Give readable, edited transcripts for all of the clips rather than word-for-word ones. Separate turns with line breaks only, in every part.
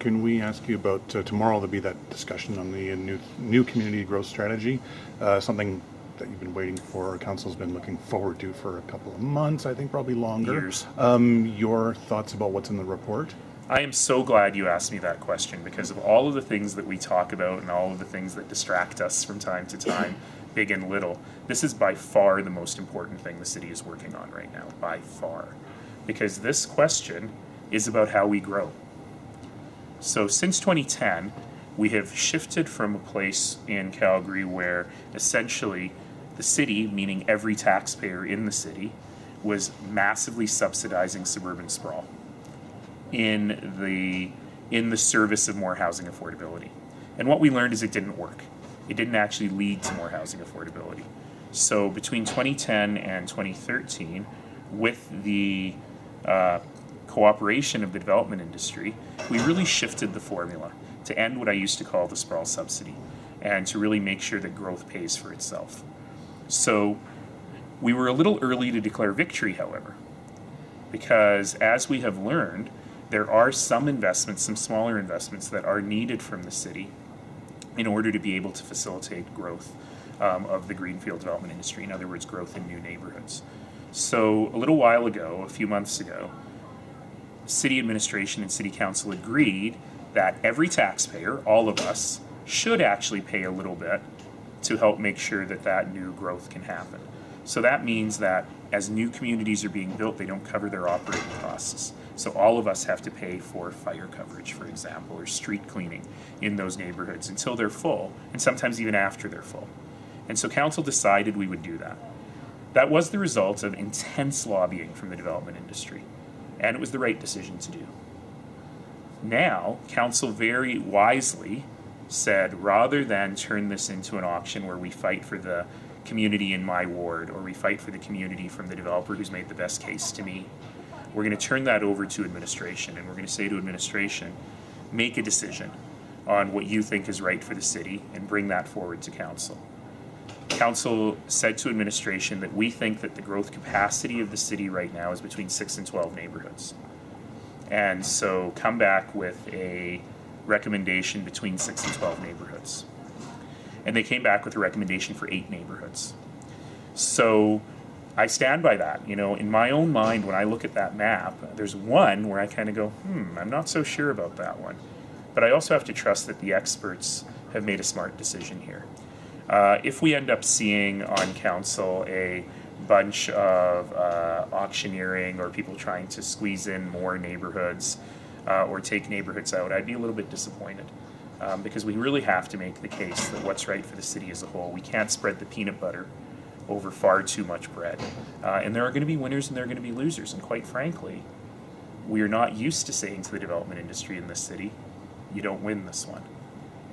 can we ask you about tomorrow? There'll be that discussion on the new community growth strategy, something that you've been waiting for. Council's been looking forward to for a couple of months, I think probably longer.
Years.
Your thoughts about what's in the report?
I am so glad you asked me that question, because of all of the things that we talk about and all of the things that distract us from time to time, big and little, this is by far the most important thing the city is working on right now, by far. Because this question is about how we grow. So since 2010, we have shifted from a place in Calgary where essentially the city, meaning every taxpayer in the city, was massively subsidizing suburban sprawl in the service of more housing affordability. And what we learned is it didn't work. It didn't actually lead to more housing affordability. So between 2010 and 2013, with the cooperation of the development industry, we really shifted the formula to end what I used to call the sprawl subsidy, and to really make sure that growth pays for itself. So we were a little early to declare victory, however, because as we have learned, there are some investments, some smaller investments that are needed from the city in order to be able to facilitate growth of the greenfield development industry, in other words, growth in new neighborhoods. So a little while ago, a few months ago, city administration and city council agreed that every taxpayer, all of us, should actually pay a little bit to help make sure that that new growth can happen. So that means that as new communities are being built, they don't cover their operating costs. So all of us have to pay for fire coverage, for example, or street cleaning in those neighborhoods until they're full, and sometimes even after they're full. And so council decided we would do that. That was the result of intense lobbying from the development industry, and it was the right decision to do. Now, council very wisely said, rather than turn this into an auction where we fight for the community in my ward, or we fight for the community from the developer who's made the best case to me, we're going to turn that over to administration, and we're going to say to administration, make a decision on what you think is right for the city and bring that forward to council. Council said to administration that we think that the growth capacity of the city right now is between 6 and 12 neighborhoods. And so come back with a recommendation between 6 and 12 neighborhoods. And they came back with a recommendation for 8 neighborhoods. So I stand by that. You know, in my own mind, when I look at that map, there's one where I kind of go, I'm not so sure about that one. But I also have to trust that the experts have made a smart decision here. If we end up seeing on council a bunch of auctioneering or people trying to squeeze in more neighborhoods or take neighborhoods out, I'd be a little bit disappointed. Because we really have to make the case that what's right for the city as a whole. We can't spread the peanut butter over far too much bread. And there are going to be winners and there are going to be losers. And quite frankly, we are not used to saying to the development industry in this city, you don't win this one.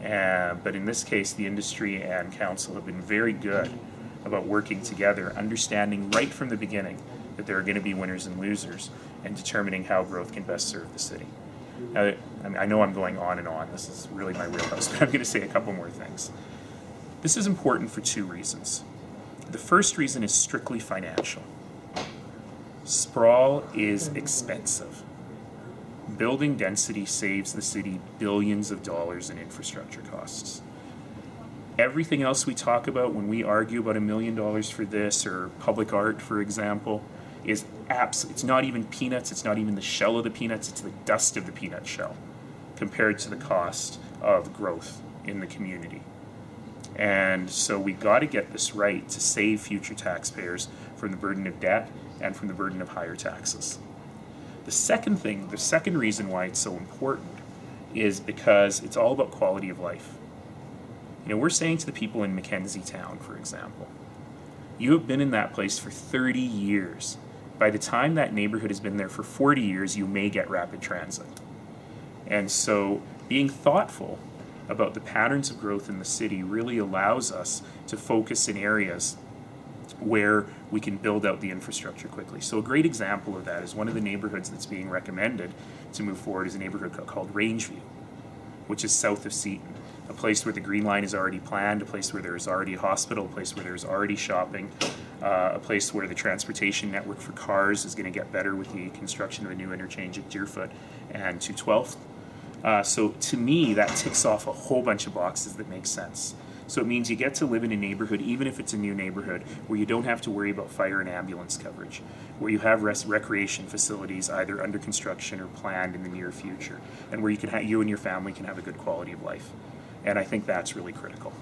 But in this case, the industry and council have been very good about working together, understanding right from the beginning that there are going to be winners and losers, and determining how growth can best serve the city. Now, I know I'm going on and on. This is really my wheelhouse, but I'm going to say a couple more things. This is important for 2 reasons. The first reason is strictly financial. Sprawl is expensive. Building density saves the city billions of dollars in infrastructure costs. Everything else we talk about when we argue about $1 million for this, or public art, for example, is it's not even peanuts, it's not even the shell of the peanuts, it's the dust of the peanut shell compared to the cost of growth in the community. And so we got to get this right to save future taxpayers from the burden of debt and from the burden of higher taxes. The second reason why it's so important is because it's all about quality of life. You know, we're saying to the people in Mackenzie Town, for example, you have been in that place for 30 years. By the time that neighborhood has been there for 40 years, you may get rapid transit. And so being thoughtful about the patterns of growth in the city really allows us to focus in areas where we can build out the infrastructure quickly. So a great example of that is one of the neighborhoods that's being recommended to move forward is a neighborhood called Rangeview, which is south of Seaton. A place where the Green Line is already planned, a place where there's already a hospital, a place where there's already shopping, a place where the transportation network for cars is going to get better with the construction of a new interchange at Deerfoot and 212th. So to me, that ticks off a whole bunch of boxes that make sense. So it means you get to live in a neighborhood, even if it's a new neighborhood, where you don't have to worry about fire and ambulance coverage, where you have recreation facilities either under construction or planned in the near future, and where you and your family can have a good quality of life. And I think that's really critical.